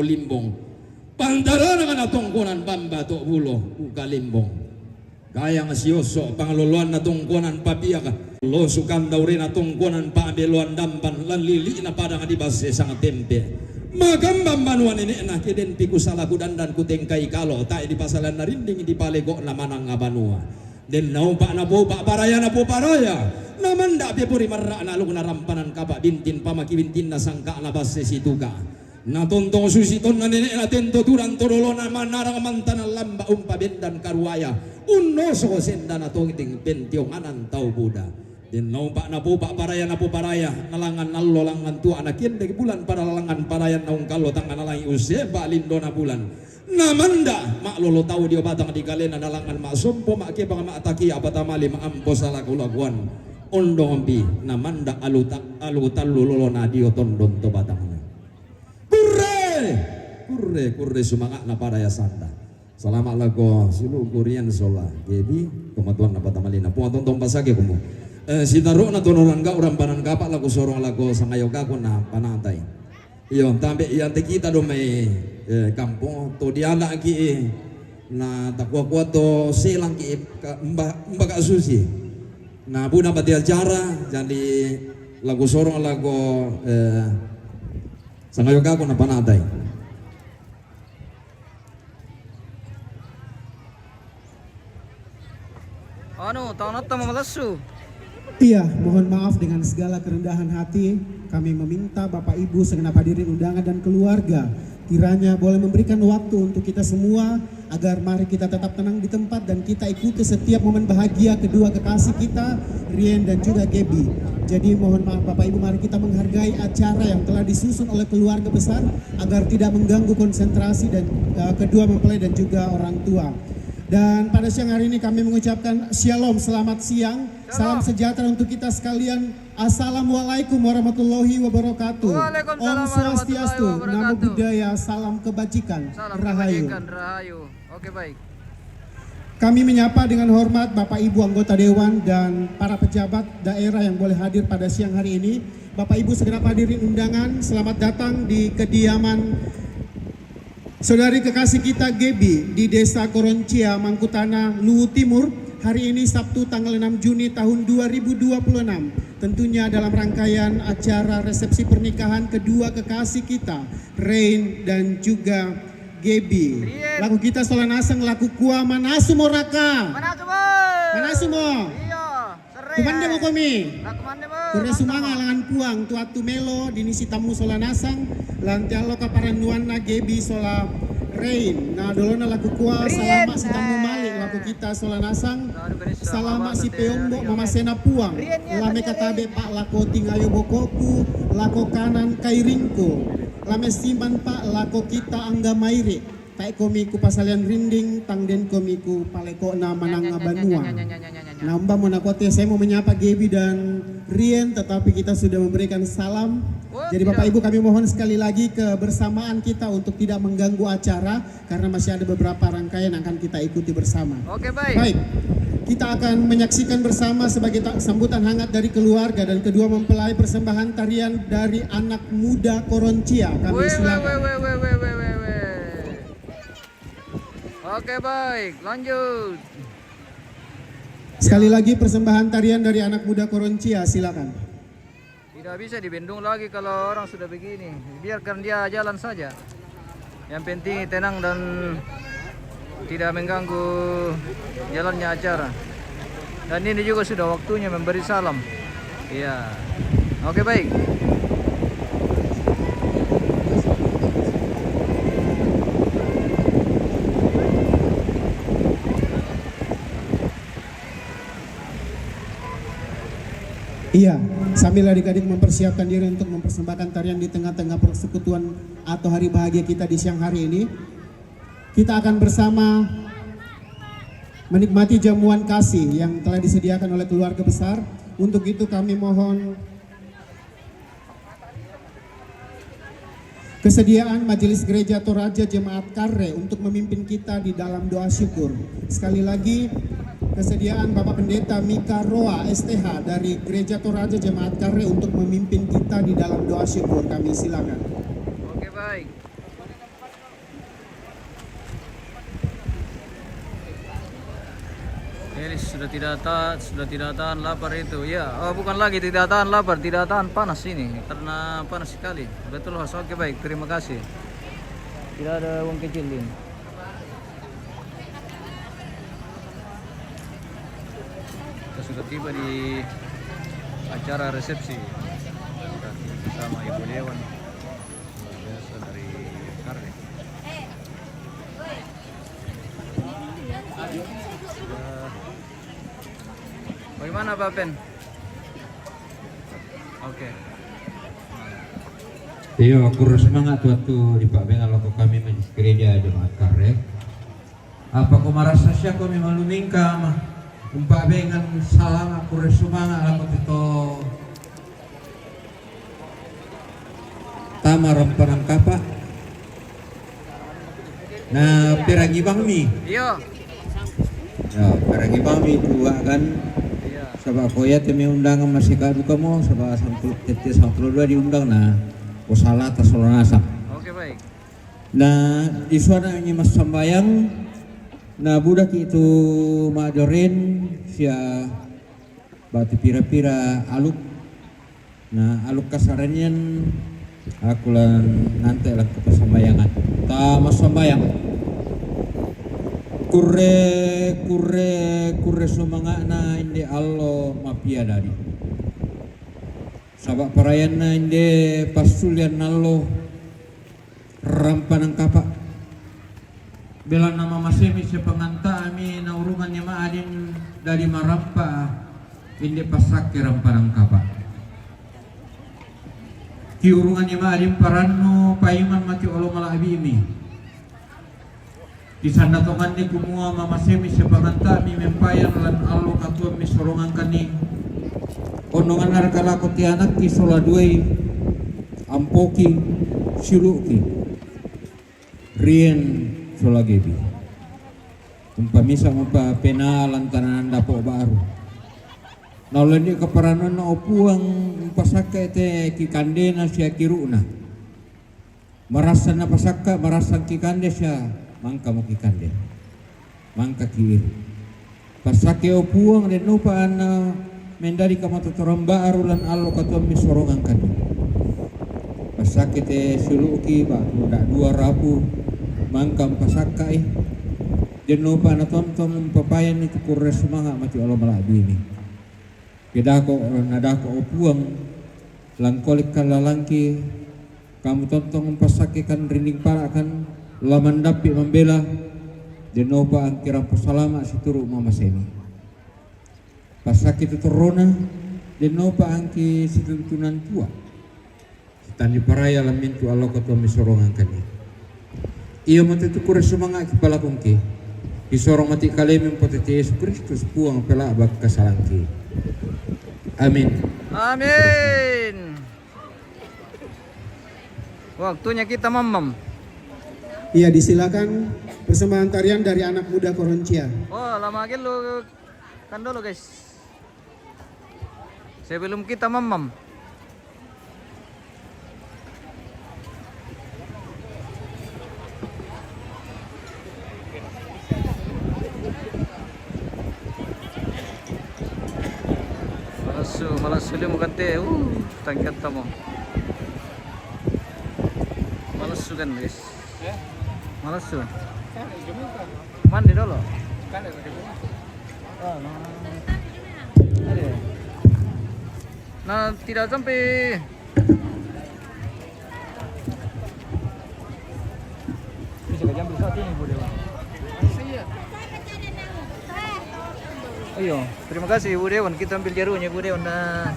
limbong pantara dengan atongkonan pambato bulo uka limbong kaya nga siyoso pangaluluan na tungkonan papiya ka lo sukan daw rin atongkonan paabeluan dampan lanlili na pada nga dibase sang tempe magambang manuan ini na kiden piku salakudan dan kutengkay kalo tayo di pasalan na rinding di palego na manang nga banua den naupa na po paraya na po paraya naman da pe puri marra na lug na rampanan kapa bintin pamakibintin na sangka na base situka natontong susiton na nene natin tuturan torolo na manarang mantan lamba umpabendan karwaya unoso senda na tongting pentyong anan tau Buddha din naupa na po paraya nalangan nallo langan tua anakin dari bulan para langan parayan naung kalo tangan nalangi usye balindo na bulan namanda mak lolo tau dia batang di kalena nalangan mak sompo mak ke bang mak taki apa tamali mak ampo salaku laguan ondong ambi namanda alutal lolo na dio tondon to batang kurre sumangak na para ya sanda salamat lago silu kurian sola gebi kematuan na patamali na puatong tong pasage kumu si taro na tonoran ga urang panan kapak lagu sorong lagu sangayo ka na panatay iyo tambe iya te kita do may kampung to diala ki na takwa to silang ki mbaga susi na buna pati acara jadi lagu sorong lagu sangayo ka na panatay. Tahun otom malasu. Iya, mohon maaf dengan segala kerendahan hati. Kami meminta Bapak Ibu segenap hadirin undangan dan keluarga kiranya boleh memberikan waktu untuk kita semua agar mari kita tetap tenang di tempat dan kita ikuti setiap momen bahagia kedua kekasih kita, Rien dan juga Gebi. Jadi mohon maaf Bapak Ibu, mari kita menghargai acara yang telah disusun oleh keluarga besar agar tidak mengganggu konsentrasi dan kedua mempelai dan juga orang tua. Dan pada siang hari ini kami mengucapkan Shalom, selamat siang, salam sejahtera untuk kita sekalian. Assalamualaikum warahmatullahi wabarakatuh. Om Swastiastu, Namo Buddhaya, salam kebajikan, Rahayu. Oke, baik. Kami menyapa dengan hormat Bapak Ibu anggota Dewan dan para pejabat daerah yang boleh hadir pada siang hari ini. Bapak Ibu segenap hadirin undangan, selamat datang di kediaman saudari kekasih kita Gebi di Desa Koroncia, Mangkutana, Luwu Timur. Hari ini Sabtu tanggal 6 Juni tahun 2026. Tentunya dalam rangkaian acara resepsi pernikahan kedua kekasih kita, Rain dan juga Gebi. Lagu kita Solanasang, lagu Kua Manasumo Raka. Manasumo. Iya, Kumande mo kami. Kumande mo. Kure sumanga langan puang tuatu melo dinisi tamu Solanasang lantialo kaparanduan na Gebi sola Rain. Nah dulu na lagu Kua salama si tamu malik lagu kita Solanasang. Salama si Peombo mamasena puang. Lame katabe pak lako tingayo bokoku lako kanan kairingko. Lame simpan pak lako kita angga mairi. Tai komiku pasalian rinding tangden komiku paleko na mananga banua. Nambah monakote saya mau menyapa Gebi dan Rien, tetapi kita sudah memberikan salam. Jadi Bapak Ibu kami mohon sekali lagi kebersamaan kita untuk tidak mengganggu acara karena masih ada beberapa rangkaian yang akan kita ikuti bersama. Oke, baik. Baik, kita akan menyaksikan bersama sebagai sambutan hangat dari keluarga dan kedua mempelai persembahan tarian dari anak muda Koroncia. Kami silakan. Oke, baik, lanjut. Sekali lagi persembahan tarian dari anak muda Koroncia, silakan. Tidak bisa dibendung lagi kalau orang sudah begini. Biarkan dia jalan saja. Yang penting tenang dan tidak mengganggu jalannya acara. Dan ini juga sudah waktunya memberi salam. Iya. Oke, baik. Iya, sambil adik-adik mempersiapkan diri untuk mempersembahkan tarian di tengah-tengah persekutuan atau hari bahagia kita di siang hari ini, kita akan bersama menikmati jamuan kasih yang telah disediakan oleh keluarga besar. Untuk itu kami mohon kesediaan Majelis Gereja Toraja Jemaat Karre untuk memimpin kita di dalam doa syukur. Sekali lagi, kesediaan Bapak Pendeta Mika Roa STH dari Gereja Toraja Jemaat Karre untuk memimpin kita di dalam doa syukur. Kami silakan. Oke, baik. Ini sudah tidak tahan lapar itu. Ya, oh, bukan lagi tidak tahan lapar, tidak tahan panas ini karena panas sekali. Betul Mas. Oke baik, terima kasih. Tidak ada uang kecil ini. Kita sudah tiba di acara resepsi. Kita bersama Ibu Dewan. Luar biasa dari Karne. Bagaimana Pak Pen? Oke. Iya, aku semangat waktu di Pak Ben kalau kami majlis gereja jemaat karek. Apa kau merasa siapa kami malu mingka mah? Pak Ben kan salam aku semangat aku itu tama rempanang kapa. Nah, peragi bangmi. Iya. Ya, peragi bangmi dua kan. Iya. Sebab kau ya temi undangan masih kadu kamu sebab sampai 2 diundang nah. Salah atas Solanasang. Oke baik. Nah di suara ini mas sambayang. Nah budak itu madorin sia batu pira-pira aluk. Nah aluk kasarannya aku lan nanti lah ke sambayangan. Ta mas sambayang. Kure sumanga na indi allo mapia dari. Sabak perayaan na inde pasulian nalo rampanang kapa. Bela nama masemi sepenganta ami na urungannya maadin dari marampa inde pasake rampanang kapa. Ki urungannya maadin paranno paiman mati olo malabi imi. Di sana tongan ni kumua mama semi sepenganta mi mempayan lan allo katua mi sorongan kani. Onongan narkala koti anak ki sola duai ampoki siluki rien sola gebi umpamisa mampa pena lantaran dapo baru noleni keparanan na opuang pasaka ete ki kande na sia kiruna marasa na pasaka marasa ki kande sia mangka mo ki kande mangka ki pasake opuang den lupa na mendari kamata toramba arulan allo katua misorongan kan pasakite suluki ba dak 2 rabu mangkam pasakai jenupa na tonton papayan itu kurre semangat mati Allah malabi ini kedako nadako opuang langkolik kalalangki kamu tonton pasake kan rinding para kan laman dapi membela jenupa angkiran pasalama situru mama seni pasakit itu rona dan nopa angki situntunan tua tani paraya lamintu Allah ketua misorongan kani iya mati tu kure semangat kepala kongki disorong mati kalimin potete Yesus Kristus puang pelak bak kasalangki amin Amin. Waktunya kita mamam. Iya, disilakan persembahan tarian dari anak muda Koroncia. Oh, lama lagi lu kan dulu guys. Sebelum kita mamam. Malas sulit makan teh. Tangkat tamu. Malas sugan guys. Malas su. Mandi dulu. Nah, tidak sampai bisa ke jambil saat ini Bu Dewa. Ayo, terima kasih Bu Dewan. Kita ambil jarunya Bu Dewan. Nah,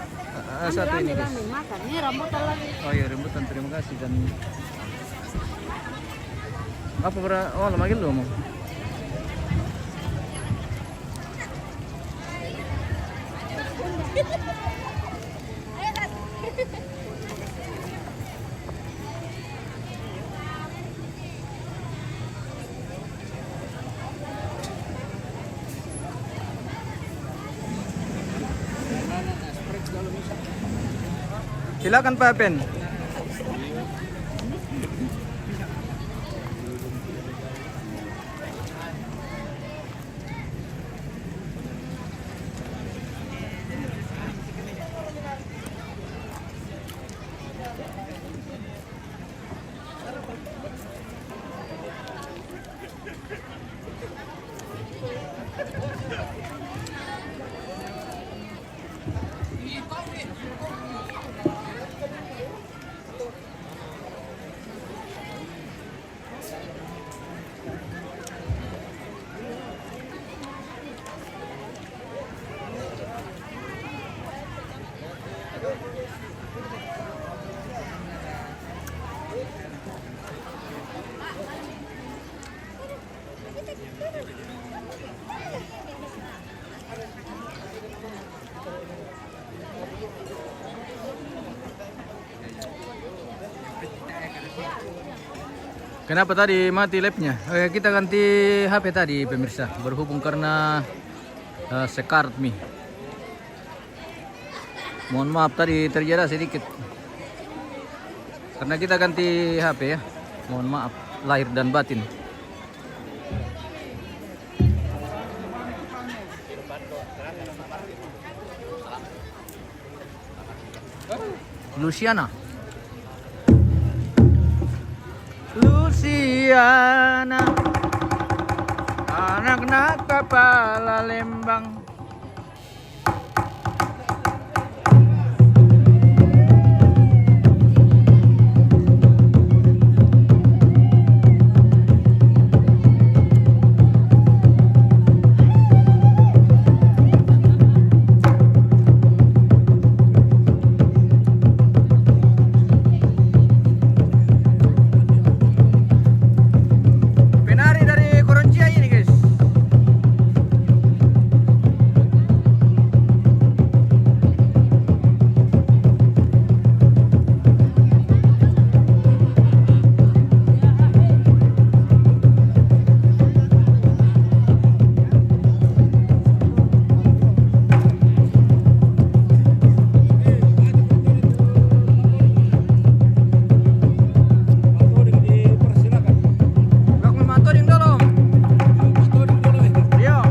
satu ini guys. Ini rambutan lagi. Oh iya, rambutan. Terima kasih dan apa oh lama lu mau. Silakan Pak Ben. Kenapa tadi mati lapnya? Kita ganti HP tadi pemirsa, berhubung karena sekarat mi. Mohon maaf tadi terjadi sedikit. Karena kita ganti HP ya. Mohon maaf lahir dan batin. Luciana. Luciana, anak-anak kepala Lembang. Penari dari Koroncia ini guys. Bak memantau ding dong. Iya.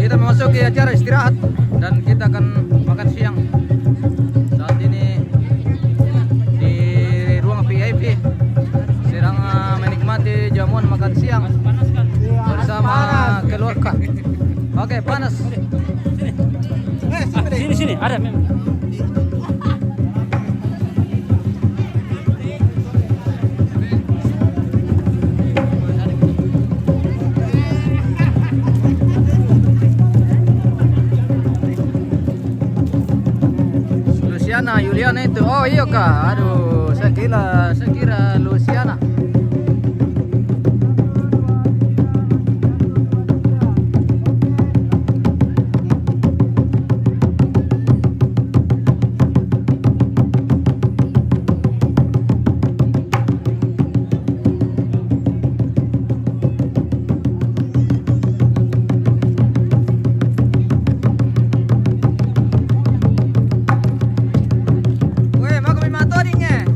Kita memasuki acara istirahat dan kita akan makan siang. Saat ini di ruang VIP sedang menikmati jamuan makan siang bersama keluarga. Oke, panas. Sini ada memang. Luciana, Yuliana itu. Oh iya kak. Aduh, saya kira Luciana. Weh, mau kami mantau dingnya.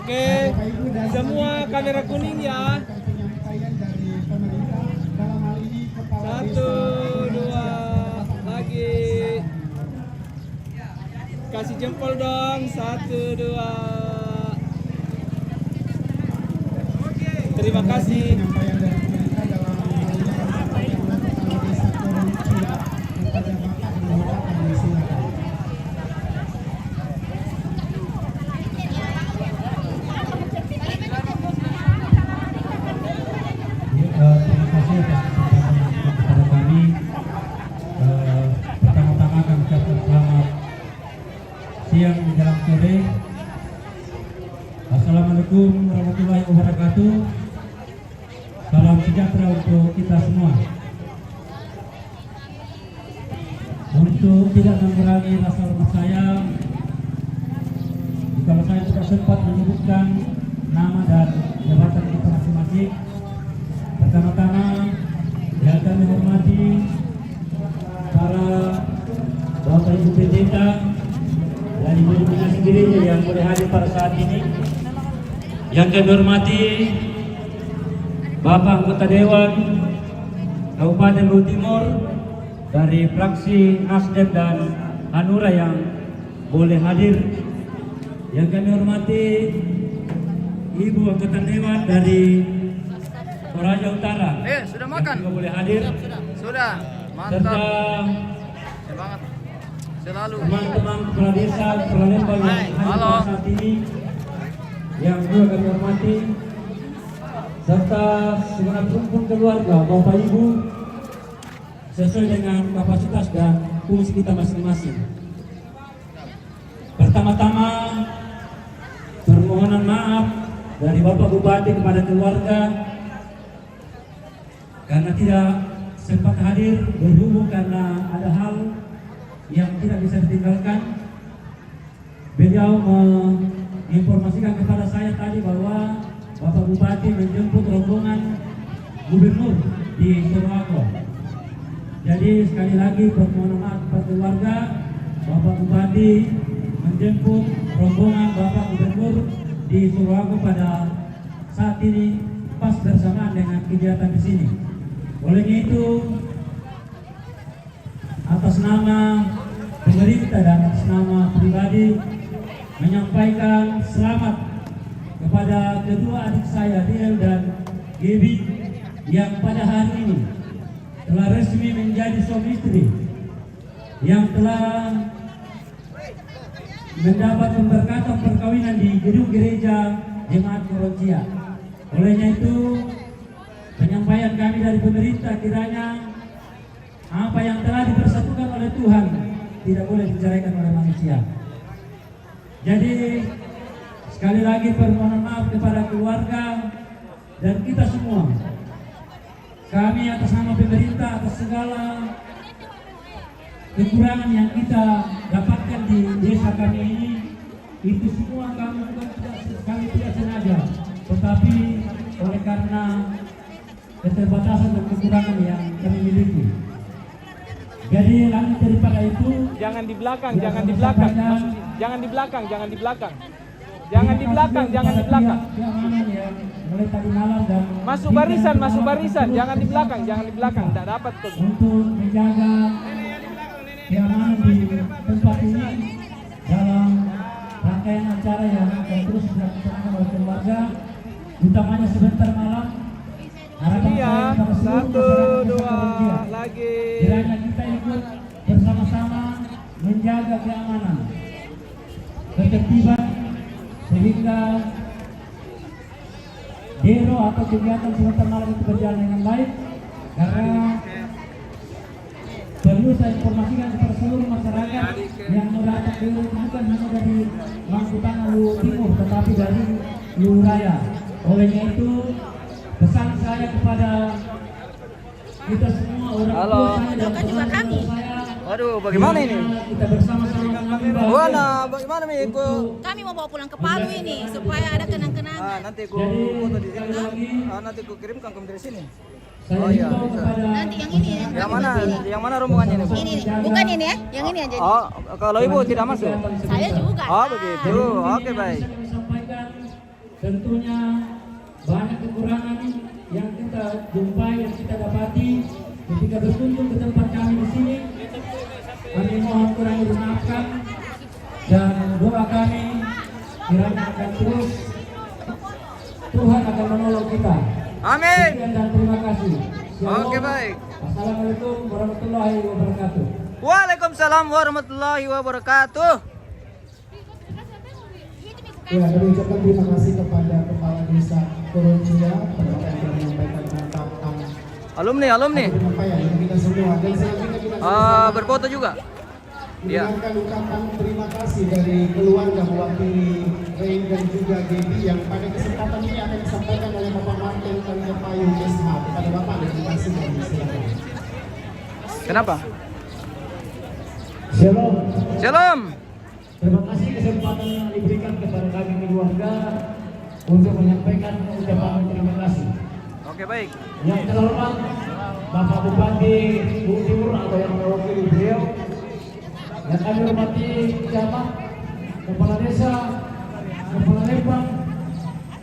Oke, semua kamera kuning ya. Penyampaian dari pemerintah dalam hal ini Kepala 1, 2, lagi. Kasih jempol dong. 1, 2. Terima kasih. penyampaian dari pemerintah dalam hal ini disampaikan oleh Kepala Desa Koruncia kepada Bapak dan Bapak kami silakan. Terima kasih atas kesempatan kepada kami. Pertama-tama kami ucapkan selamat siang menjelang sore. Assalamualaikum warahmatullahi wabarakatuh. Salam sejahtera untuk kita semua. Untuk tidak mengurangi rasa hormat saya, kalau saya tidak sempat menyebutkan nama dan jabatan kita masing-masing, pertama-tama yang kami hormati para Bapak Ibu Pendeta dan Ibu-Ibu sendiri yang boleh hadir pada saat ini. Yang kami hormati Bapak Anggota Dewan Kabupaten Belu Timur dari fraksi Nasdem dan Hanura yang boleh hadir. Yang kami hormati Ibu Anggota Dewan dari Toraja Utara. Sudah makan? Yang juga boleh hadir. Sudah. Mantap. Serta Semangat. Selalu. teman-teman kepala desa, kepala lembang yang hadir Halo. pada saat ini, yang juga kami hormati, serta segenap rumpun keluarga Bapak Ibu sesuai dengan kapasitas dan fungsi kita masing-masing. Pertama-tama permohonan maaf dari Bapak Bupati kepada keluarga karena tidak sempat hadir berhubung karena ada hal yang tidak bisa ditinggalkan. Beliau menginformasikan kepada saya tadi bahwa Bapak Bupati menjemput rombongan gubernur di Purwakarta. Jadi sekali lagi permohonan maaf kepada keluarga, Bapak Bupati menjemput rombongan Bapak Gubernur di Purwakarta pada saat ini pas bersamaan dengan kegiatan di sini. Oleh itu, atas nama pemerintah dan atas nama pribadi menyampaikan selamat kepada kedua adik saya Riel dan Gaby yang pada hari ini telah resmi menjadi suami istri yang telah mendapat pemberkatan perkawinan di gedung gereja Jemaat Koruncia. Olehnya itu penyampaian kami dari pemerintah kiranya apa yang telah dipersatukan oleh Tuhan tidak boleh diceraikan oleh manusia. Jadi sekali lagi permohonan maaf kepada keluarga dan kita semua. Kami atas nama pemerintah atas segala kekurangan yang kita dapatkan di desa kami ini, itu semua kami tidak sengaja, tetapi oleh karena keterbatasan dan kekurangan yang kami miliki. Jadi lanjut daripada itu, Jangan di belakang, jangan di belakang. Jangan di belakang, jangan di belakang. Jangan di belakang, jangan di belakang. keamanan yang mulai tadi malam dan Masuk barisan, jangan di belakang, jangan di belakang. Tidak dapat tuh. untuk menjaga keamanan di tempat ini dalam rangkaian acara yang akan terus dilakukan oleh keluarga, utamanya sebentar malam. Harapan Iya, saya kepada seluruh 1, masyarakat 2, Koruncia, lagi. kiranya kita ikut bersama-sama menjaga keamanan, ketertiban, sehingga dero atau kegiatan sebentar malam itu berjalan dengan baik. Karena perlu saya informasikan kepada seluruh masyarakat yang mendatang dero itu bukan hanya dari Mangkutan Lu Timur, tetapi dari Lu Raya. Olehnya itu pesan saya kepada kita semua orang Halo. tua saya dan teman-teman saya. Waduh, bagaimana ini? Kita bersama-sama mengambil Wana, bagaimana nih? Kami mau bawa pulang ke Palu ini supaya ada kenang-kenangan. Nanti aku foto di sini. Nanti aku kirimkan ke dari sini. Saya Oh, iya, himbau bisa. kepada Nanti yang ini ya. Yang mana? Yang mana rombongannya nih, Bu? Ini nih. Bukan ini ya, yang ini aja. Oh, kalau Ibu tidak masuk. Saya juga. Oh, begitu. Oke, baik. Saya sampaikan tentunya banyak kekurangan yang kita jumpai, yang kita dapati ketika berkunjung ke tempat kami di sini. Kami mohon kurang dimaafkan dan doa kami kiranya akan terus Tuhan akan menolong kita. Amin. Sekian dan terima kasih. Shalom. Oke, baik. Assalamualaikum warahmatullahi wabarakatuh. Waalaikumsalam warahmatullahi wabarakatuh. Ya, kami ucapkan terima kasih kepada Kepala Desa Koroncia yang telah menyampaikan tentang Alumni. penyampaian untuk kita semua, dan selanjutnya kita Berfoto juga. Ya. mendengarkan ucapan terima kasih dari keluarga mewakili Rain dan juga Gaby yang pada kesempatan ini akan disampaikan oleh Bapak Martin Tanjapayung SH. Kepada Bapak terima kasih dan silakan. Kenapa? Shalom. Shalom. Terima kasih kesempatan yang diberikan kepada kami keluarga untuk menyampaikan ucapan terima kasih. Oke, baik. Yang terhormat Bapak Bupati Bukit Timur atau yang mewakili beliau, yang kami hormati camat, kepala desa, kepala lembang,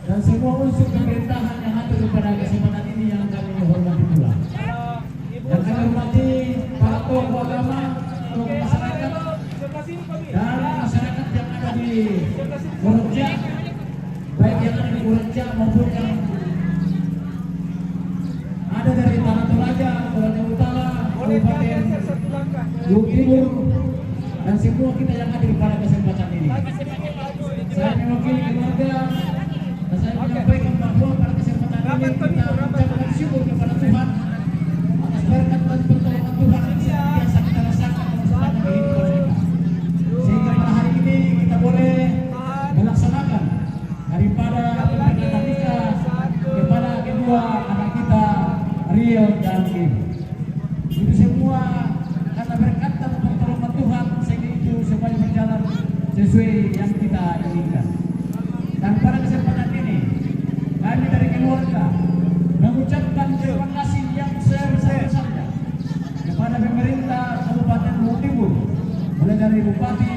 dan semua unsur pemerintahan yang hadir pada kesempatan ini yang kami hormati pula. Yang kami hormati para tokoh agama, tokoh masyarakat, dan masyarakat yang ada di Koroncia, baik yang ada di Koroncia maupun yang ada dari Tanah Toraja, Toraja Utara, Kabupaten Bukit Timur, dan semua kita yang hadir pada kesempatan ini. Saya mewakili keluarga dan saya menyampaikan bahwa pada kesempatan ini kita mengucapkan syukur kepada Tuhan atas berkat dan pertolongan Tuhan yang biasa kita rasakan dalam kehidupan kita. Sehingga pada hari ini kita boleh melaksanakan daripada pernikahan kita kepada kedua anak kita, Rio dan Kim. Itu semua karena berkat dan pertolongan Tuhan, sehingga itu semuanya berjalan sesuai yang kita inginkan. Dan pada kesempatan ini kami dari keluarga mengucapkan terima kasih yang sebesar-besarnya kepada pemerintah Kabupaten Bukit Timur, mulai dari Bupati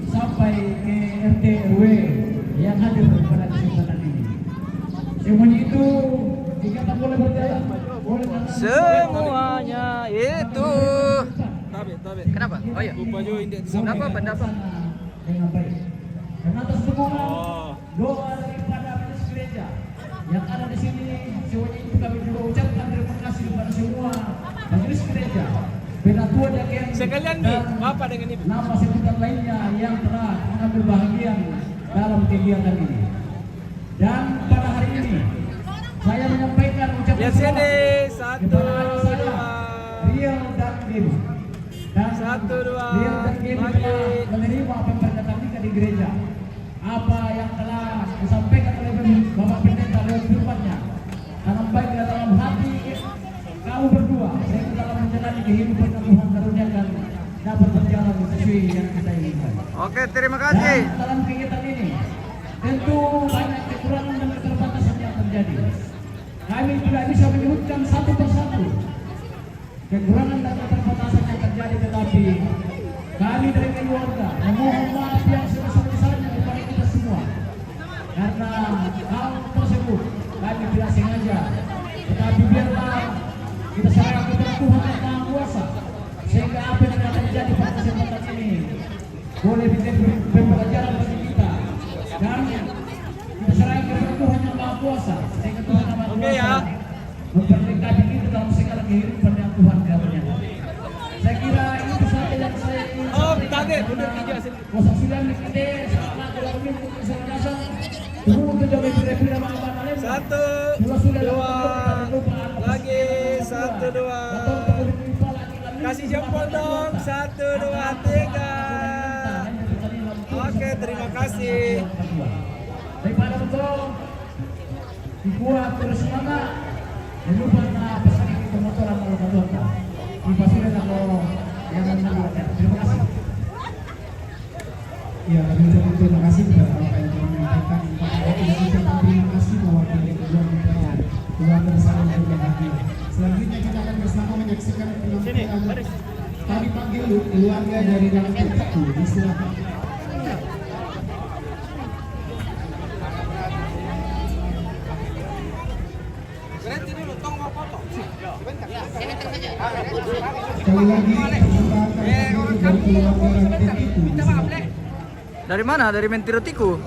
sampai ke RT RW yang hadir pada kesempatan ini. Semuanya itu kita boleh berjalan, boleh Semuanya itu. Kenapa? Oh iya. Kenapa pendapat? Dengan baik. Dan atas dukungan doa daripada majelis gereja yang ada di sini, semuanya itu kami juga ucapkan terima kasih kepada semua majelis gereja, penatua Jaken, Sekalian nih, Bapak dengan Ibu. nama sebutan lainnya yang telah mengambil bahagian dalam kegiatan ini. Dan pada hari ini saya menyampaikan ucapan Ya, selamat sini. Satu, kepada anak saya, dua. Rio dan Kim. Dan Satu, dua. Rio dan Kim Lagi. telah menerima pemberkatan nikah di gereja. Apa yang telah disampaikan oleh Bapak Pendeta lewat firman-Nya, tanam baik di dalam hati kamu berdua, sehingga dalam menjalani kehidupan yang Tuhan karuniakan dapat berjalan sesuai yang kita inginkan. Oke, terima kasih. Dan dalam kegiatan ini tentu banyak kekurangan dan keterbatasan yang terjadi. Kami tidak bisa menyebutkan satu persatu kekurangan dan keterbatasan yang terjadi, tetapi kami dari keluarga memohon maaf yang sebesar-besarnya kepada kita semua karena hal tersebut kami tidak sengaja, tetapi biarlah kita serahkan kepada Tuhan yang Maha Kuasa, sehingga apa yang akan terjadi pada kesempatan ini boleh menjadi pembelajaran bagi kita, dan kita serahkan kepada Tuhan yang Maha Kuasa, sehingga Tuhan yang Maha Kuasa memberkati kita dalam segala kehidupan yang Tuhan karuniakan. Saya kira itu saja yang saya ingin sampaikan. Kosa sudah nikde sama keluarga untuk kesehatan. Tunggu untuk jaga diri dalam amanah lem. Satu, dua, lagi, satu, dua. Kasih jempol dong, satu, dua, tiga. Oke, terima kasih. Daripada engkau dibuat bersemangat, jangan lupa pesan itu motoran kalau motor. Dipasukan kalau yang menang. Terima kasih. Ya, kami ucapkan terima kasih kepada Bapak yang telah menyampaikan. Kami ucapkan terima kasih mewakili kedua mempelai, keluarga besar yang berbahagia. Selanjutnya kita akan bersama menyaksikan penampilan tari panggil keluarga dari dalam itu. Disilakan. Sekali lagi Dari mana? Dari Mentirotiku.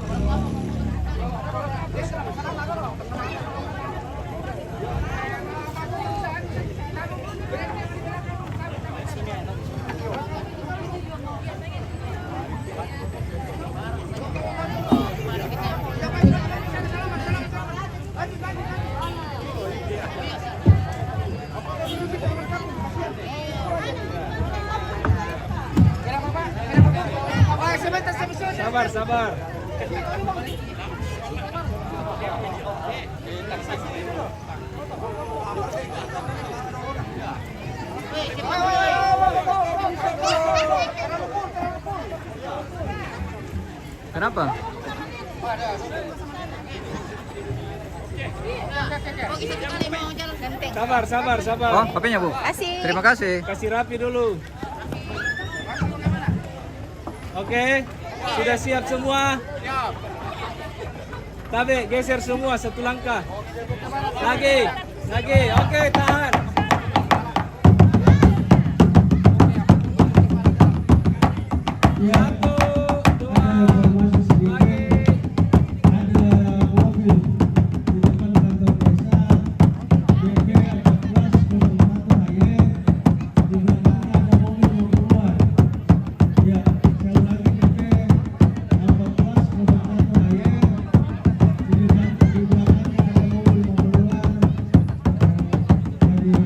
Sabar, sabar. Kenapa? Sabar, sabar, sabar. Oh, HP-nya, Bu. Kasih. Terima kasih. Kasih rapi dulu. Oke, sudah siap semua? Tabe, geser semua satu langkah. Lagi, lagi. Oke, tahan. Satu, dua, lagi. ada mobil di depan kantor desa BP 1401 HY, di belakangnya ada mobil mau keluar. Ya, sekali lagi BP 1401 HY, di belakangnya ada mobil mau keluar. Jadi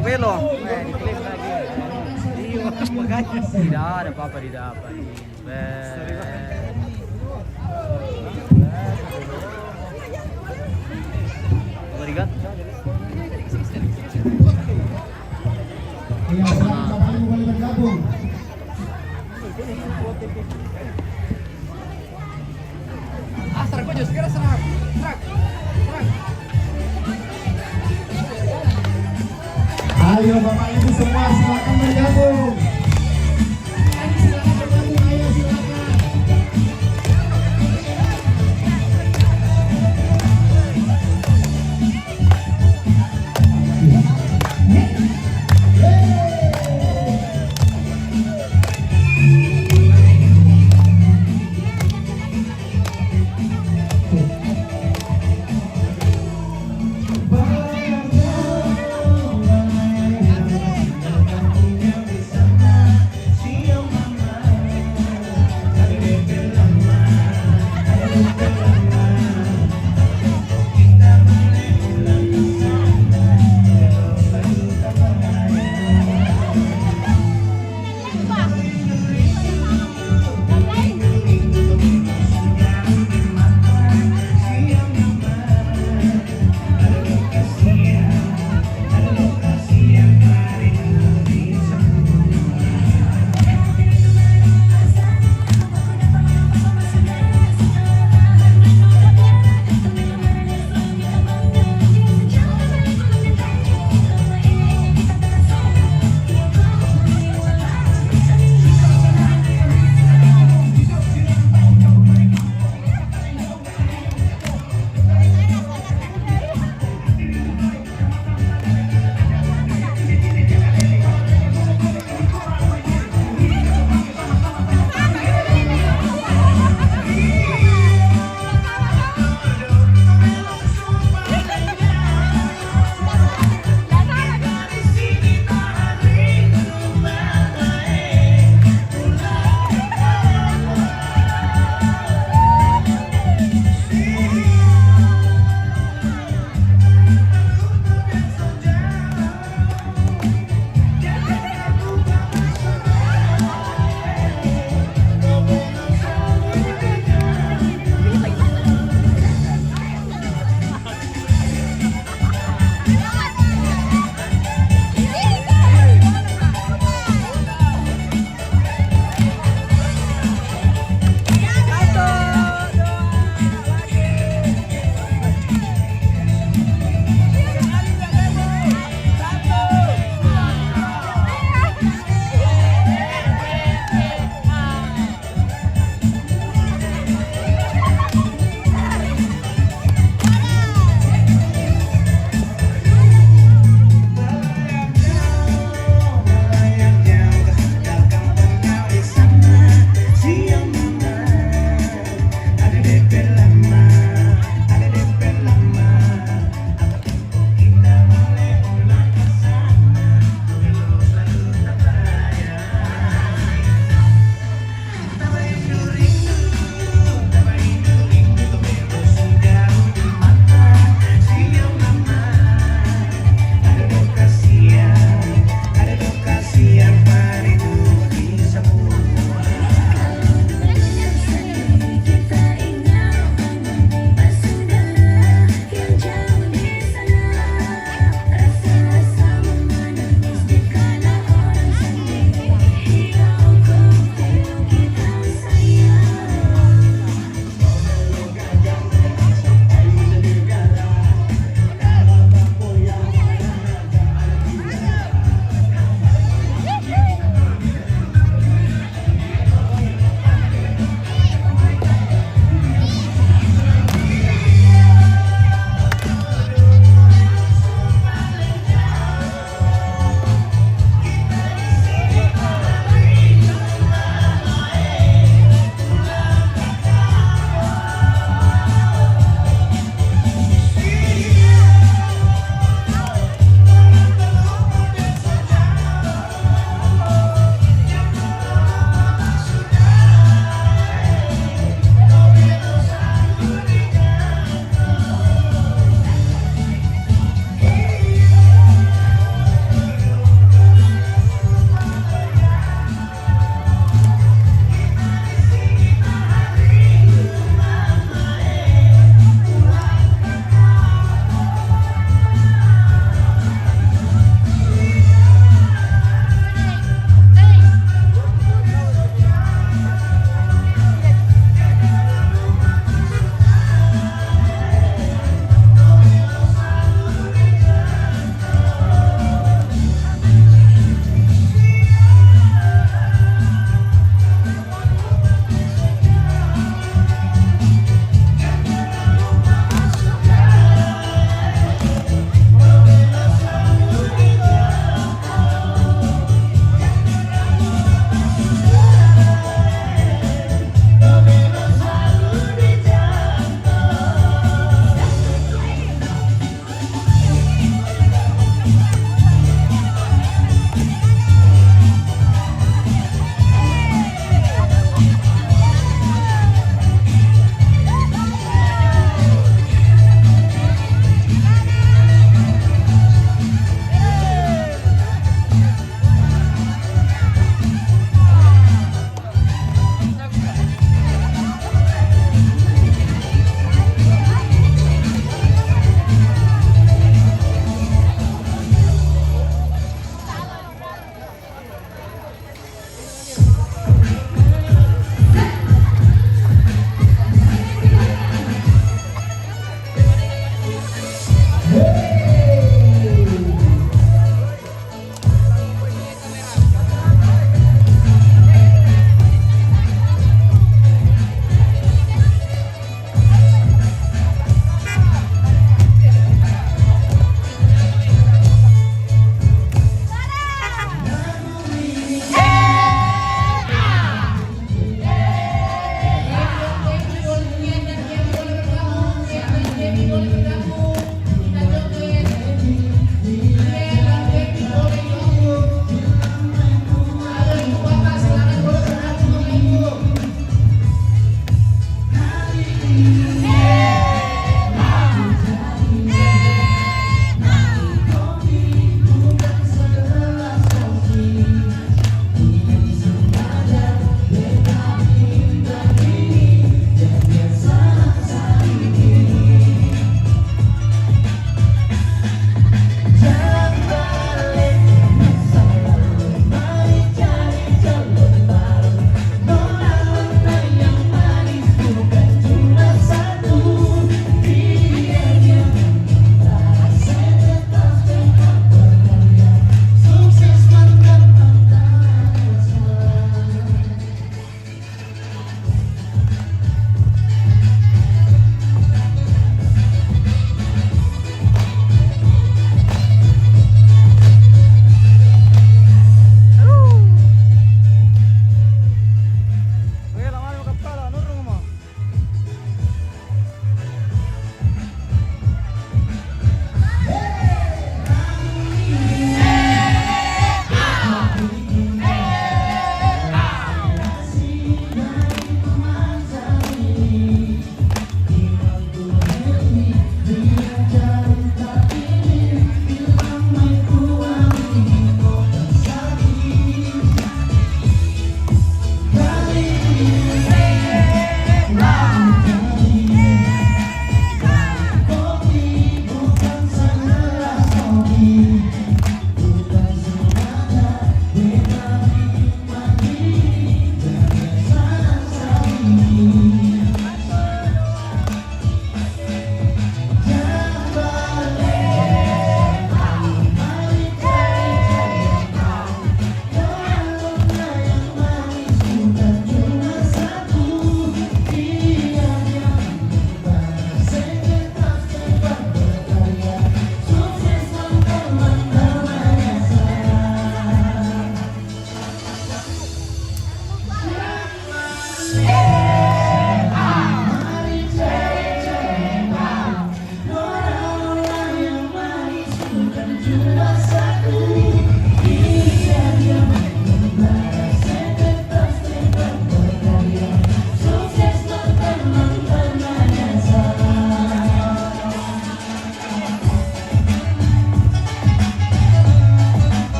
Belo. Diklaim lagi. Tidak ada apa-apa, tidak apa. Berikan. Yang kembali bergabung. Ayo Bapak Ibu semua silakan bergabung. Silakan bergabung, ayo silakan.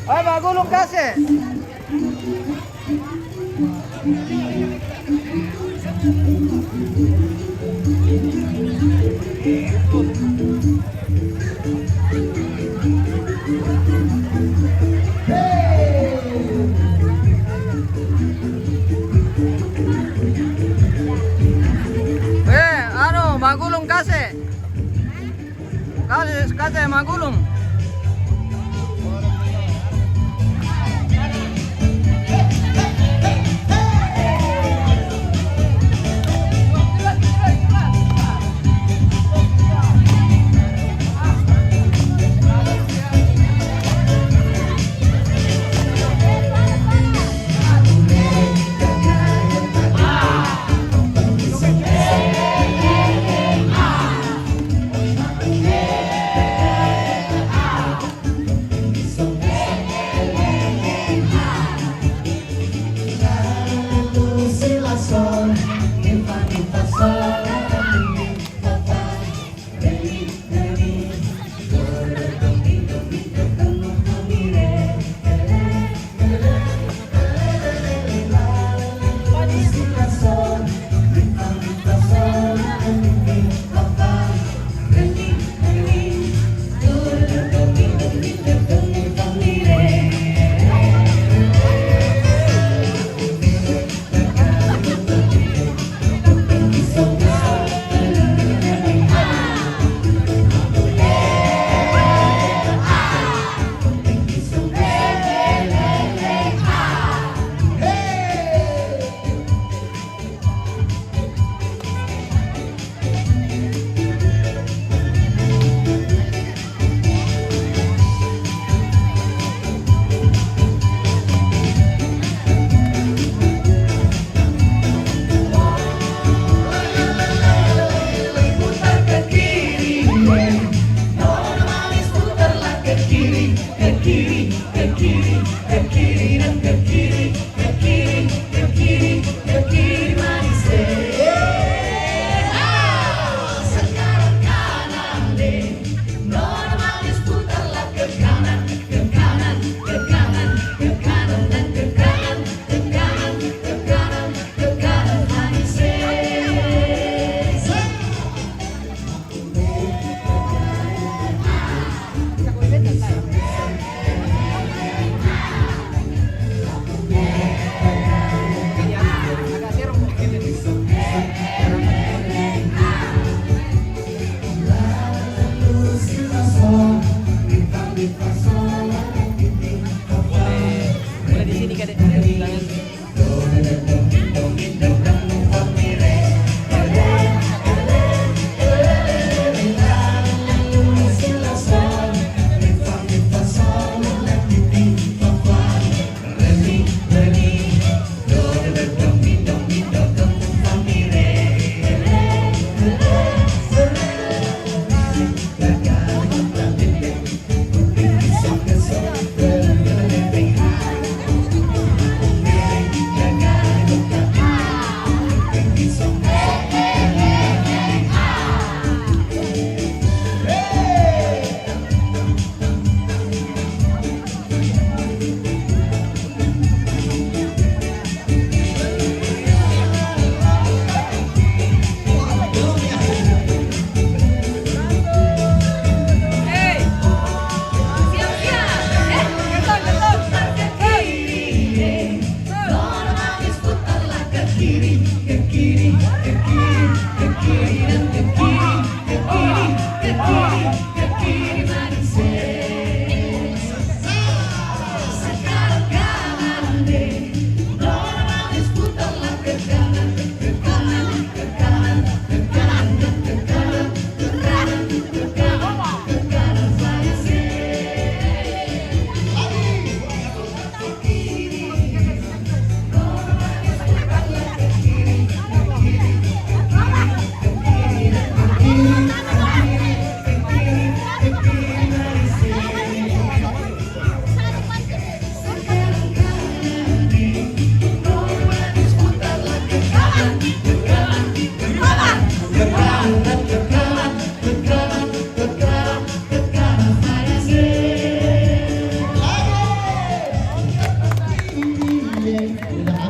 Ay, magulong kasi. Magulong kasi. Kasi magulong.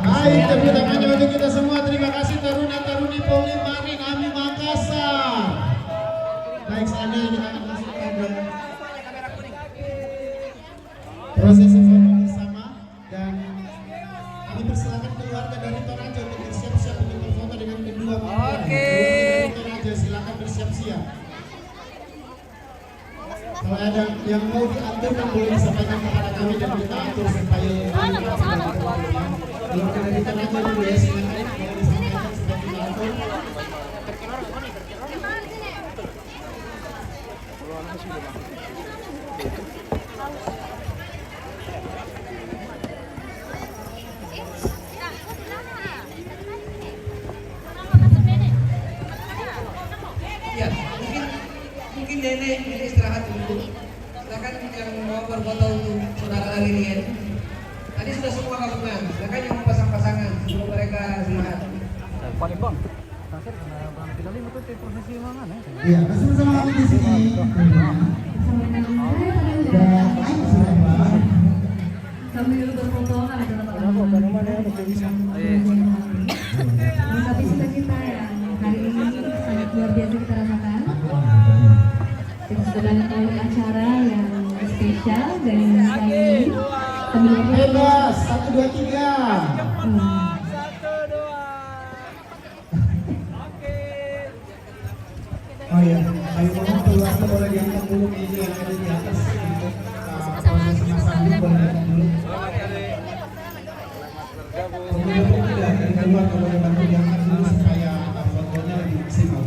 Baik, tepuk tangannya untuk kita semua. Terima kasih Taruna-Taruni Polri Marin Ami Makassar. Baik, selanjutnya kita akan masuk pada proses foto bersama dan kami persilakan keluarga dari Toraja untuk bersiap-siap untuk berfoto dengan kedua mempelai. Keluarga dari Toraja silakan bersiap-siap. Kalau ada yang mau diaturkan boleh disampaikan kepada kami dan kita atur supaya kalau dari Toraja dulu ya silakan boleh disampaikan supaya kita atur. Ya, mungkin nenek istirahat dulu. Silakan yang mau berfoto untuk saudara Arilian. Tadi sudah semua gabungan. Silakan yang mau pasang-pasangan sebelum mereka istirahat. Paling bang. Kasih karena bang tidak lima tuh prosesi mana ya? Iya, bersama kami di sini. Kami dulu berfoto ada tapi sukacita yang hari ini sangat luar biasa kita rasakan. Kita sudah dalam acara yang spesial dan kali ini Bebas, 1, 2, 3. Oh ya, ayo mohon keluarga boleh diangkat dulu meja yang ada di atas untuk proses masakan boleh diangkat dulu. Kemudian tidak dari keluarga boleh bantu diangkat dulu supaya fotonya lebih maksimal.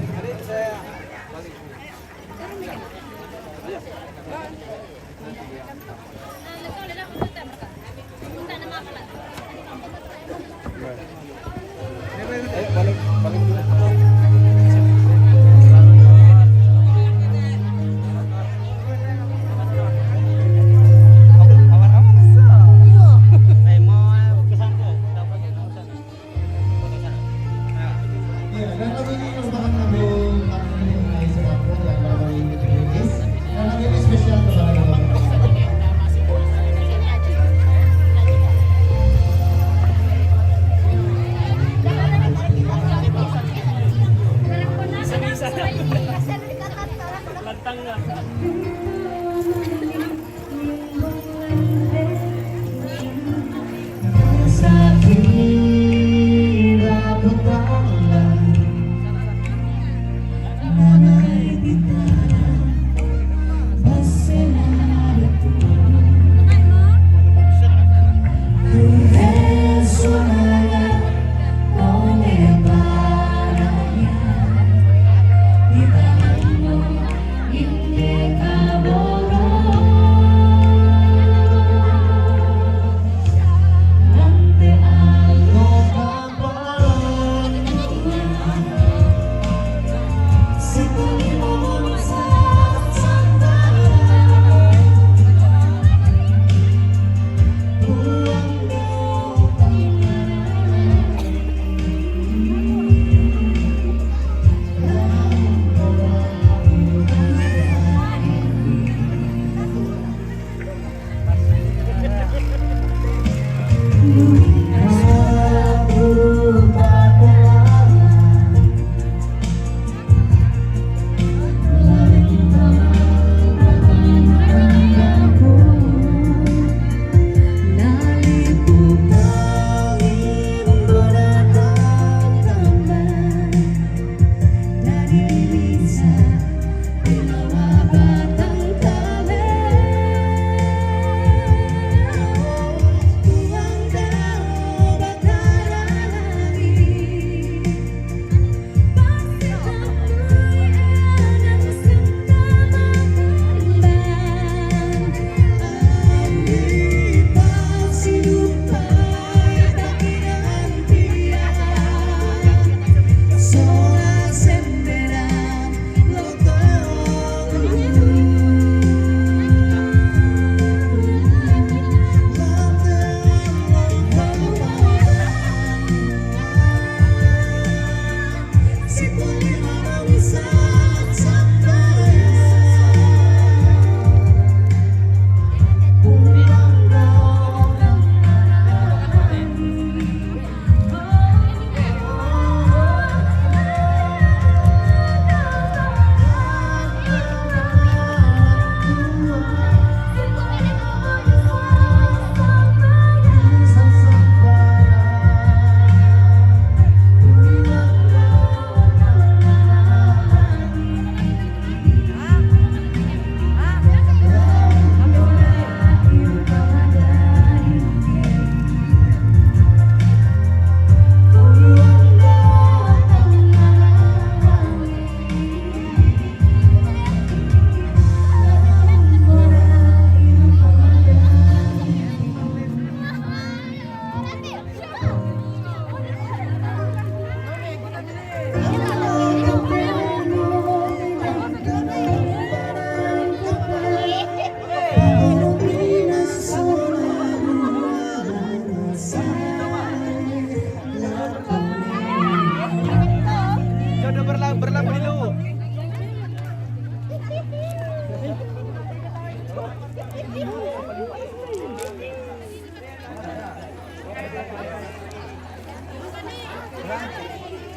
Yeah.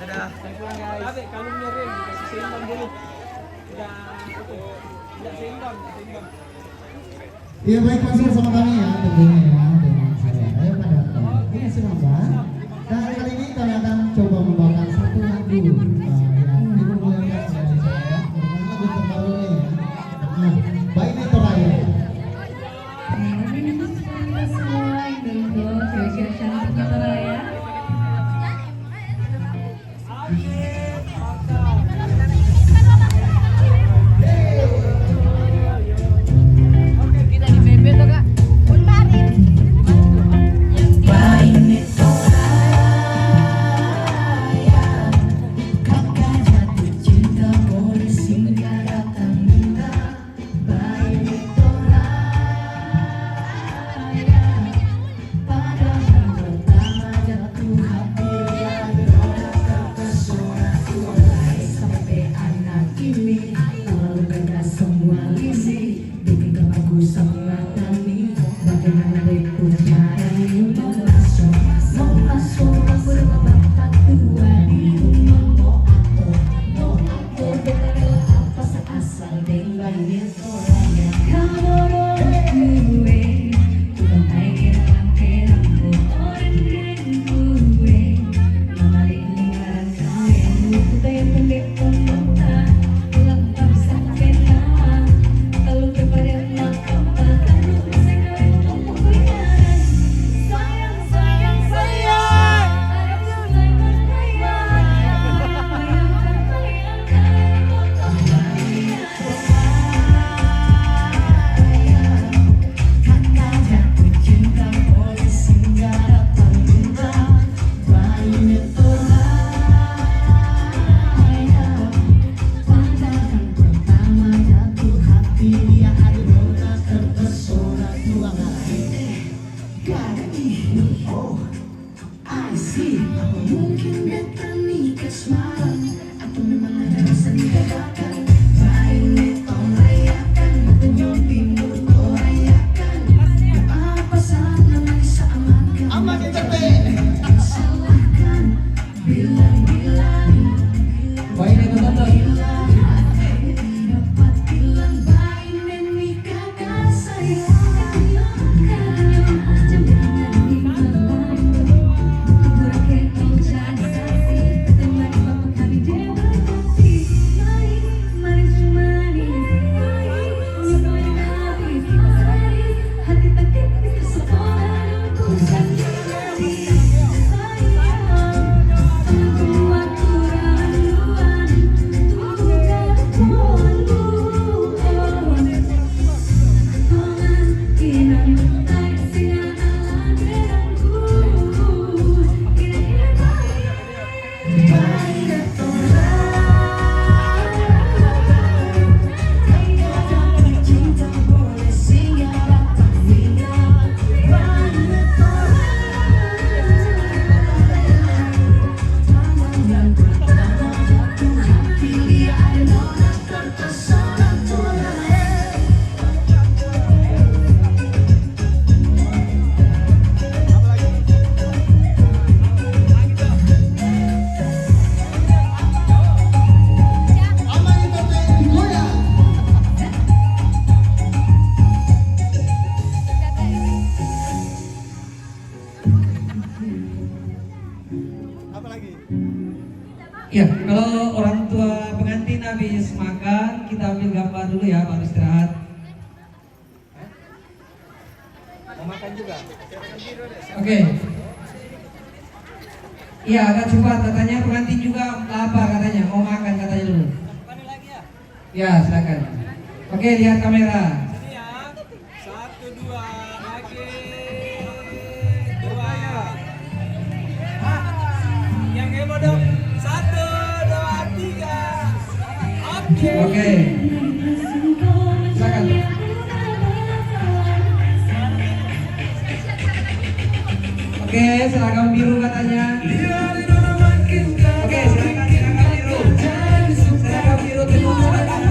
Dadah. Tapi kalungnya Rin dikasih seimbang dulu. Tidak seimbang. Iya baik, masih bersama kami ya tentunya ya dengan saya. Ayo pada ini siapa? Dan kali ini kami akan coba membawakan satu lagu yang diperbolehkan oleh saya. Lagu terbarunya ya. Baik nih Toraya. Cewek-cewek cantiknya Toraya. Baik nih teman-teman. Ya, kalau orang tua pengantin habis makan, kita ambil gambar dulu ya, baru istirahat. Mau makan juga. Oke. Iya, agak cepat katanya pengantin juga lapar katanya, mau makan katanya dulu. Ya, silakan. Oke, lihat kamera. Ini ya. 1, 2, lagi. 2. Yang heboh dong. 1, 2, 3. Oke. Silakan. Oke, seragam biru katanya. Oke, seragam biru. Seragam biru tepuk tangan.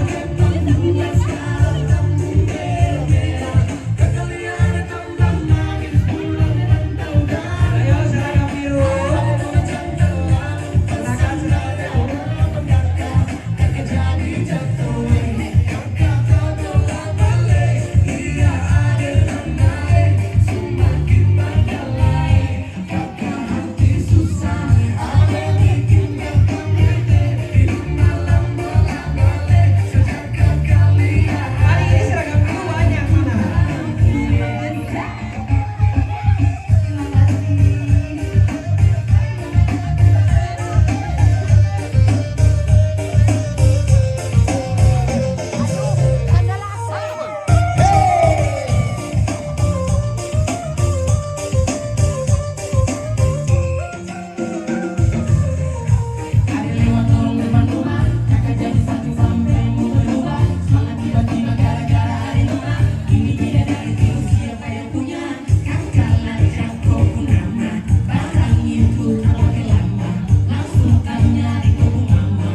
Ayo seragam biru. Hari ini seragam biru banyak mana?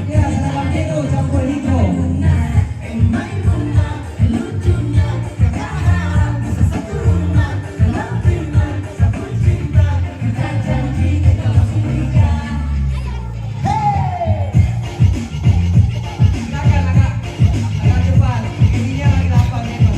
Ya, seragam biru campur hijau. Silakan agak cepat. Ininya lagi lapar memang.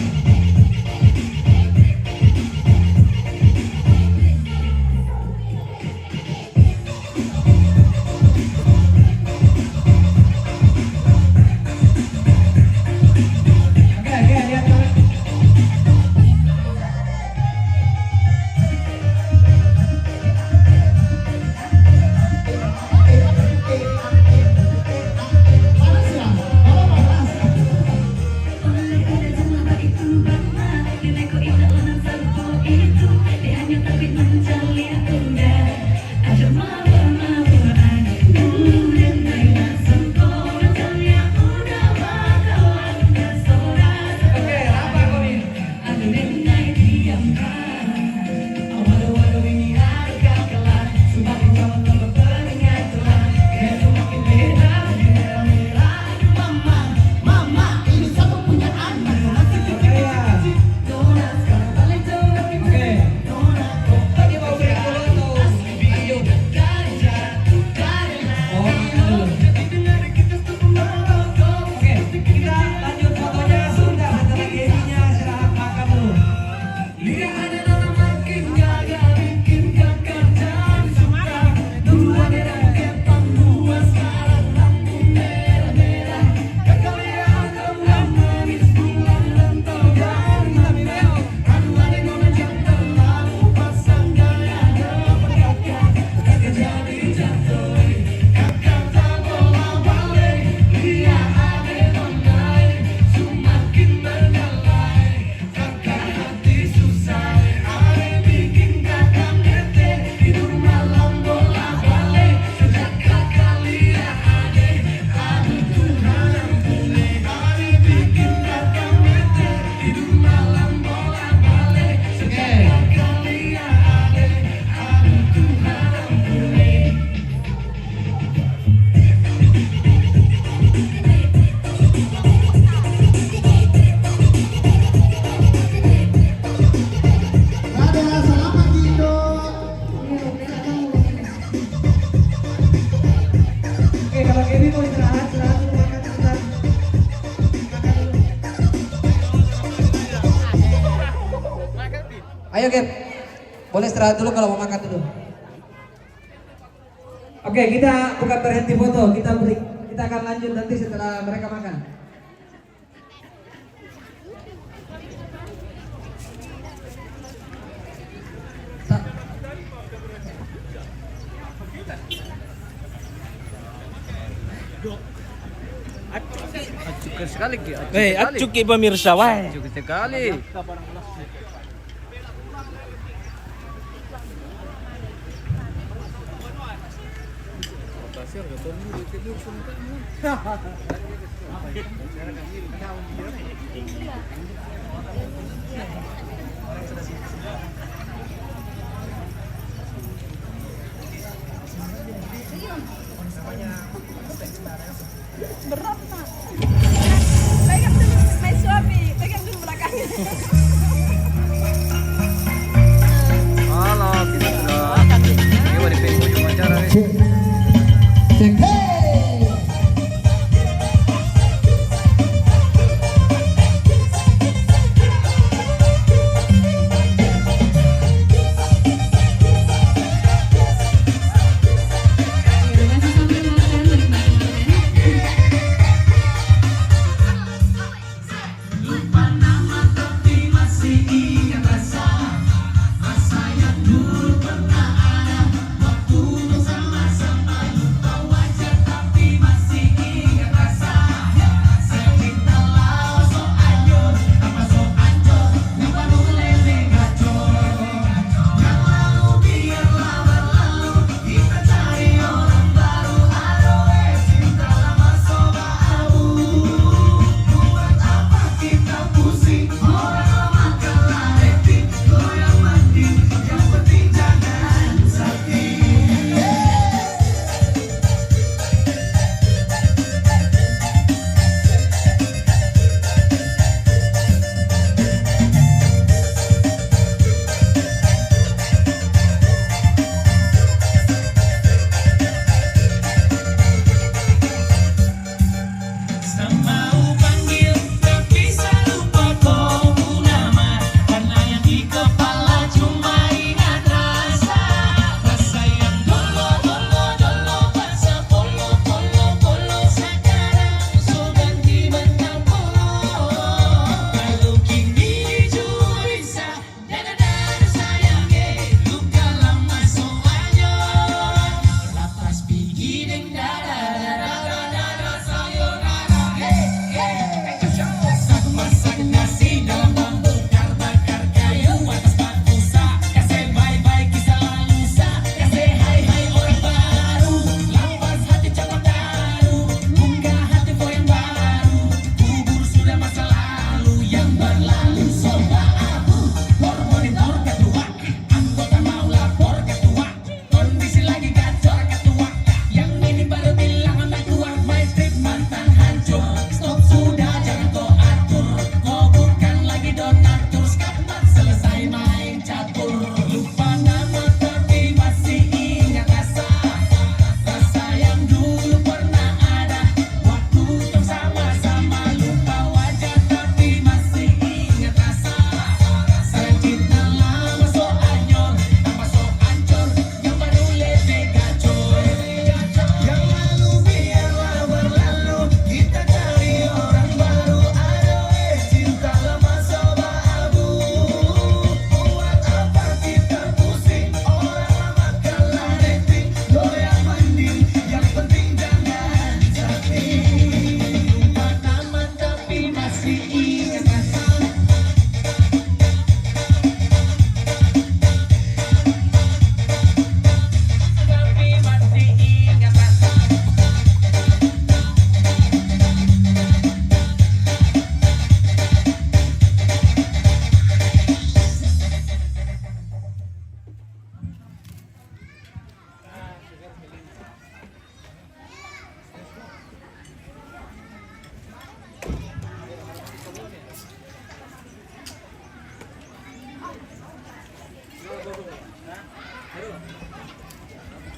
Oke, lihat dulu. Oke, apa Komi? Oke, ya. Oke. Tadi mau beri dulu. Boleh istirahat dulu kalau mau makan dulu. Oke, kita bukan berhenti foto, kita akan lanjut nanti setelah mereka makan. Acuk sekali Ki. Acuk Ki pemirsa, wah. Acuk sekali. Berat Pak. Pegang dulu my suami, pegang dulu belakangnya. Halo, kita sudah lewat di penghujung acara nih.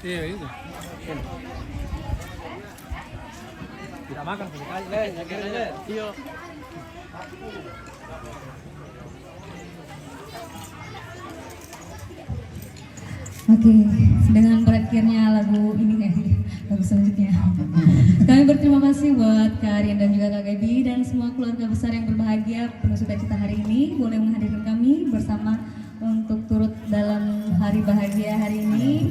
Iya itu. Tidak makan sekali. Iya. Oke, dengan berakhirnya lagu ini lagu selanjutnya. Kami berterima kasih buat Kak Aryan dan juga Kak Gaby dan semua keluarga besar yang berbahagia penuh sukacita hari ini boleh menghadirkan kami bersama untuk turut dalam hari bahagia hari ini.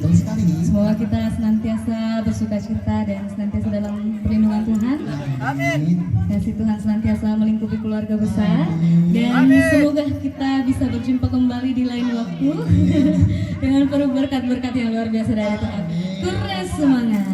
Semoga kita senantiasa bersukacita dan senantiasa dalam perlindungan Tuhan. Amin. Kasih Tuhan senantiasa melingkupi keluarga besar dan semoga kita bisa berjumpa kembali di lain waktu dengan penuh berkat-berkat yang luar biasa dari Tuhan. Kures semangat.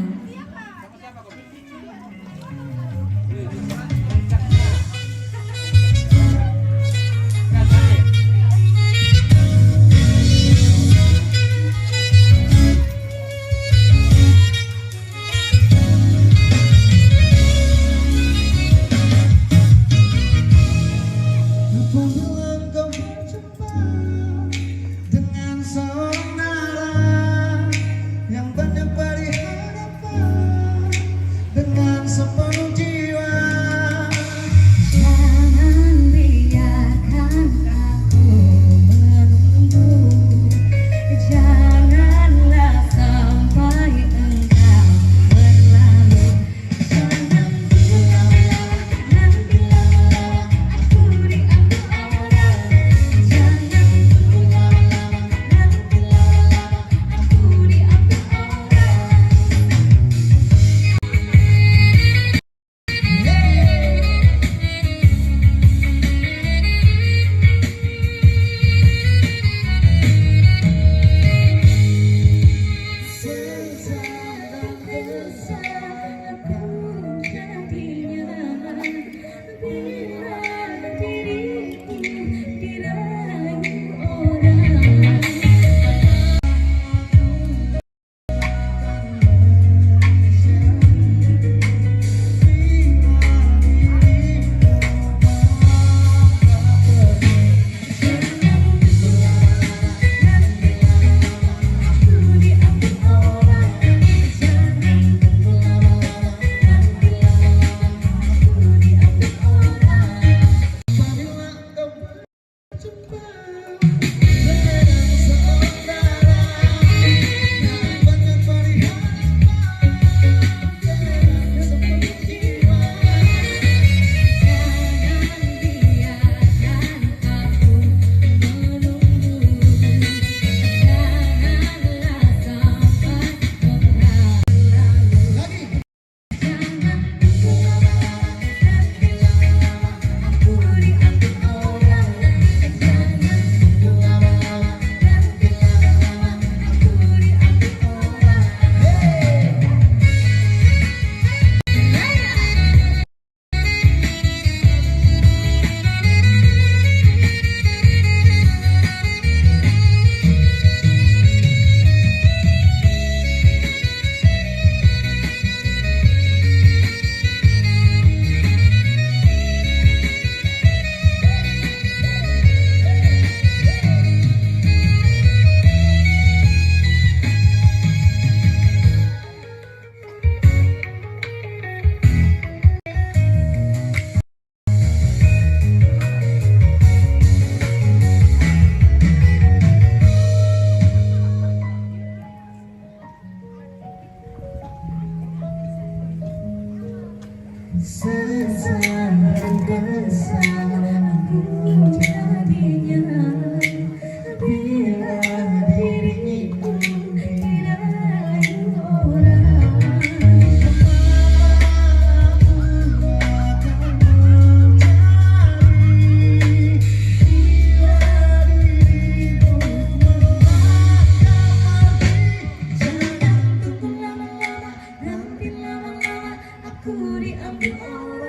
Aku diambil orang.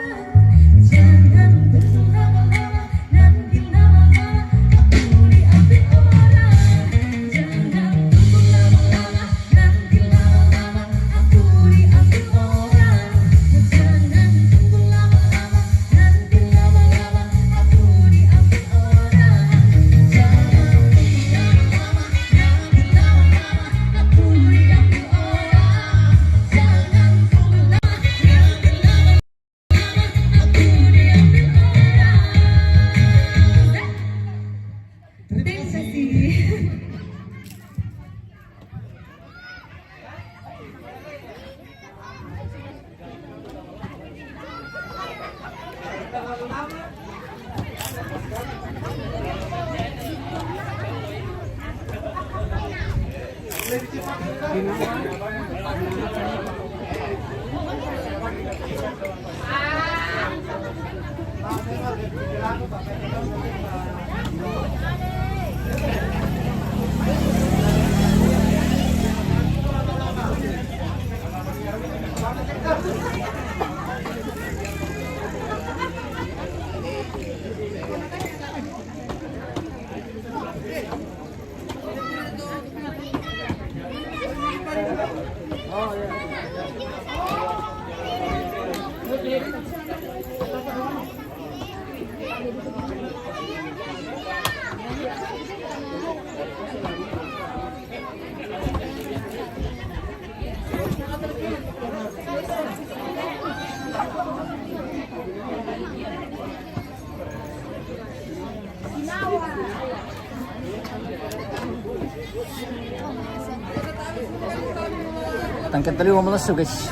Tangkat tali 15 guys.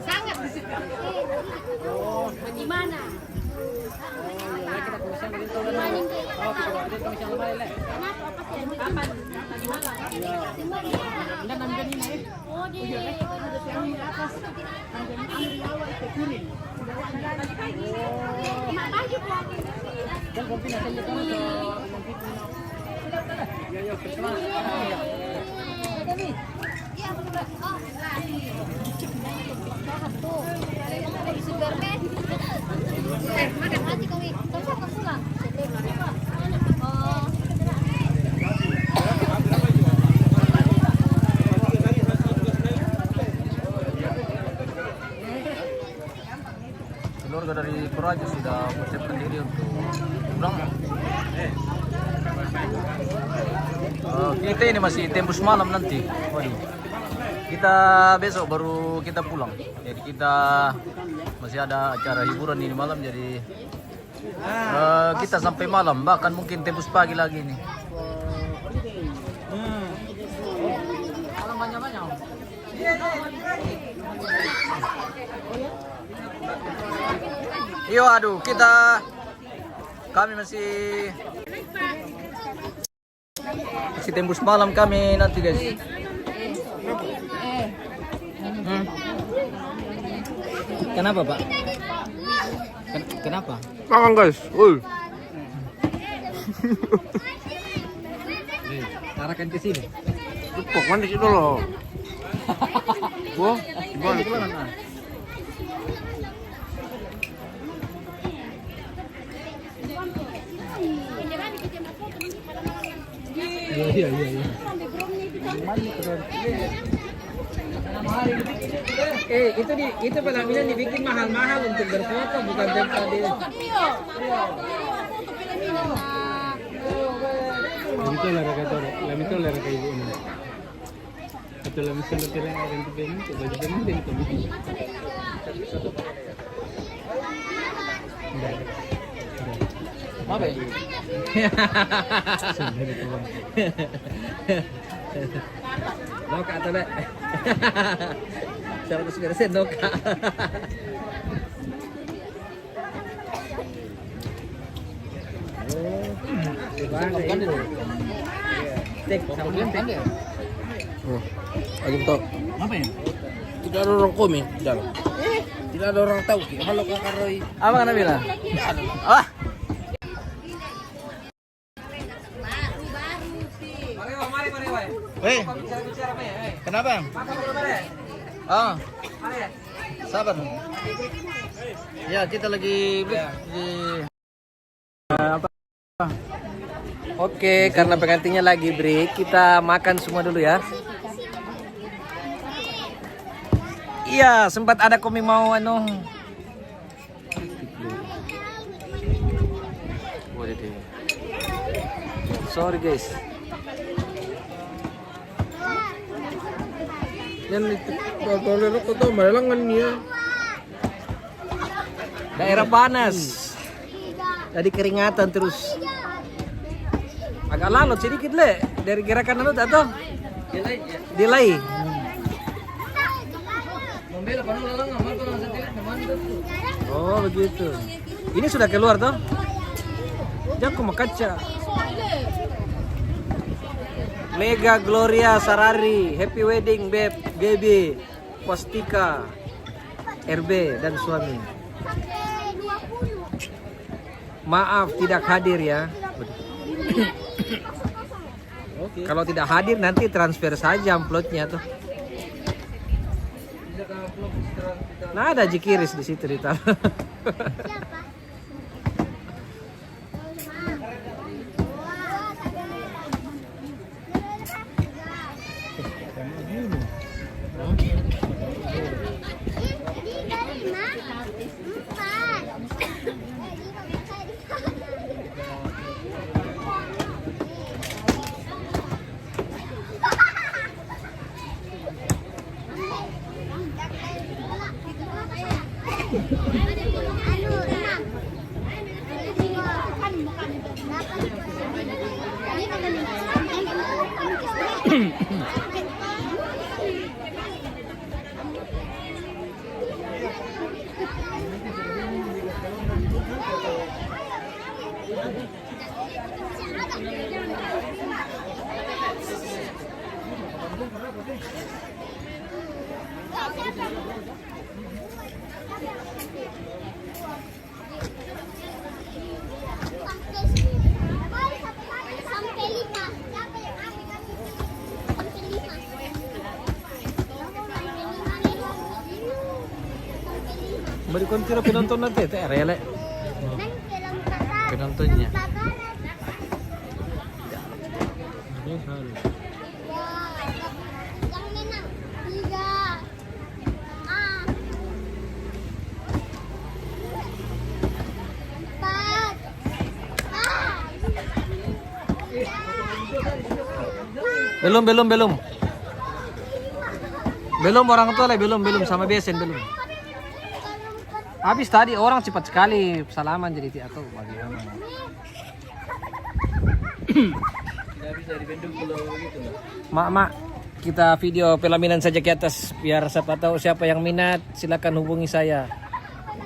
Sangat disuka. Bagaimana? Keluarga dari Toraja sudah persiapkan diri untuk pulang. Kita ini masih tembus malam nanti. Waduh. Kita besok baru kita pulang. Jadi kita masih ada acara hiburan ini malam, jadi kita sampai malam, bahkan mungkin tembus pagi lagi nih. Banyak-banyak. Iyo, aduh, kami masih tembus malam kami nanti guys. Kenapa Pak? Kenapa? Makan guys. Arahkan ke sini. Pokoknya di situ loh. Gua gimana? Iya. Itu pelaminan dibikin mahal-mahal untuk berfoto, bukan tempat dia. Lamito lara ka toro. Lamito lara ka ibu ini. Ito lamito na tira ang aking tibin. Bagi din din ito. Apa ya? Noka atau enggak? 100% noka. Lagi betul. Apa ya? Tidak ada orang komi di dalam. Tidak ada orang tahu. Kalau kau karoi. Apa kan bilang? Ah. Hei, kenapa? Oh, sabar. Ya, kita lagi di apa? Oke, karena pengantinnya lagi break, kita makan semua dulu ya. Iya, sempat ada komi mau Sorry guys. Yan itu kalau ko to malangan niya. Daerah panas. Tadi keringatan terus. Agak lalot sedikit le dari gerakan itu atau delay. Oh begitu. Ini sudah keluar toh? Jangan mau kaca. Mega Gloria Sarari, happy wedding Beb, Gaby, Postika, RB dan suami. Maaf tidak hadir ya. Kalau tidak hadir nanti transfer saja amplopnya tuh. Nah ada Jikiris di situ ditaruh. Beri kontiro penonton nanti, teh rele. Penontonnya. Belum orang tua lah, belum sama besen belum. Habis tadi orang cepat sekali salaman jadi atau bagaimana? Mak, kita video pelaminan saja ke atas biar siapa tahu siapa yang minat silakan hubungi saya.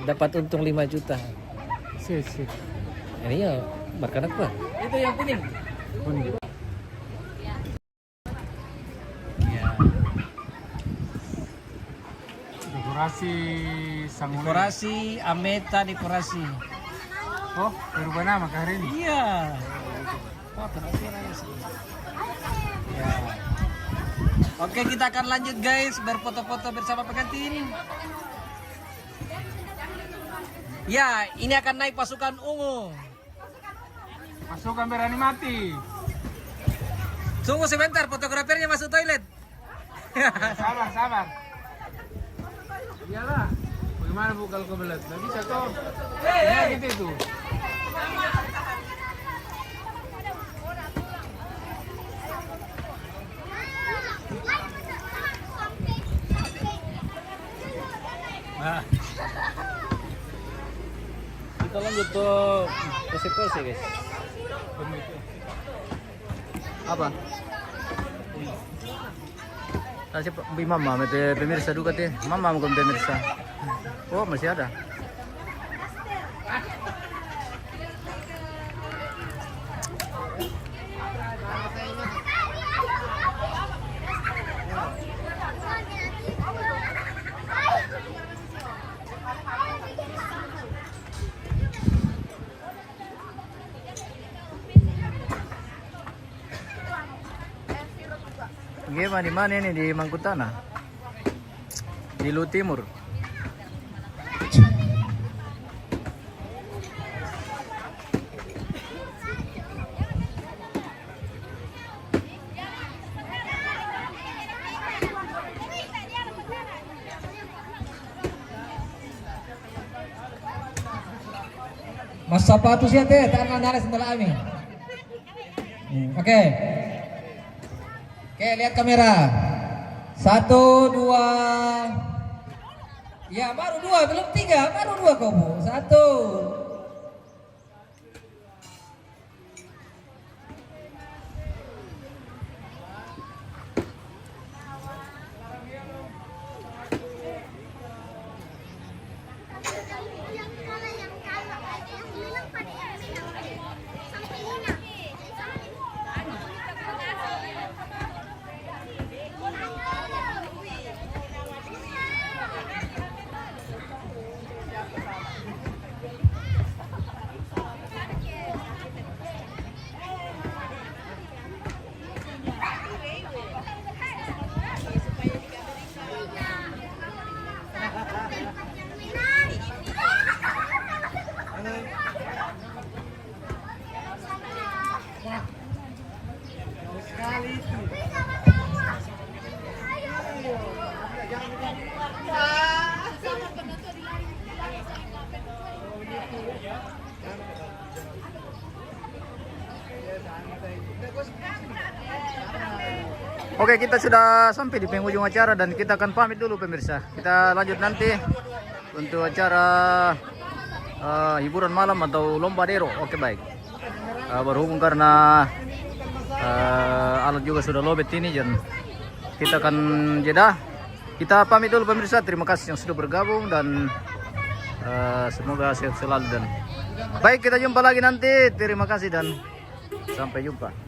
Dapat untung 5 juta. Sih. Ini ya berkanak apa? Itu yang kuning. Dekorasi Ameta dekorasi. Oh, berubah nama ke hari ini? Iya. Wah, sih. Ya. Oke, kita akan lanjut guys berfoto-foto bersama pengantin. Ya, ini akan naik pasukan ungu. Pasukan berani mati. Tunggu sebentar, fotografernya masuk toilet. Sabar. Iyalah. Bagaimana bu kalau kebelet? Nggak bisa toh. Ya gitu itu. Nah. Kita lanjut tuh pose-pose guys. Apa? Kasih mama, pemirsa juga teh. Mama bukan pemirsa. Oh masih ada. Gimana di mana ini di Mangkutana? Di Lu Timur. Mas sapatos ya teh, tangan naras sebelah kami. Oke, lihat kamera. 1, 2. Ya, baru 2, belum 3, baru 2 kau Bu. 1. Oke, kita sudah sampai di penghujung acara dan kita akan pamit dulu pemirsa. Kita lanjut nanti untuk acara hiburan malam atau lomba dero. Oke, baik. Berhubung karena alat juga sudah lobet ini dan kita akan jeda. Kita pamit dulu pemirsa. Terima kasih yang sudah bergabung dan semoga sehat selalu dan baik, kita jumpa lagi nanti. Terima kasih dan sampai jumpa.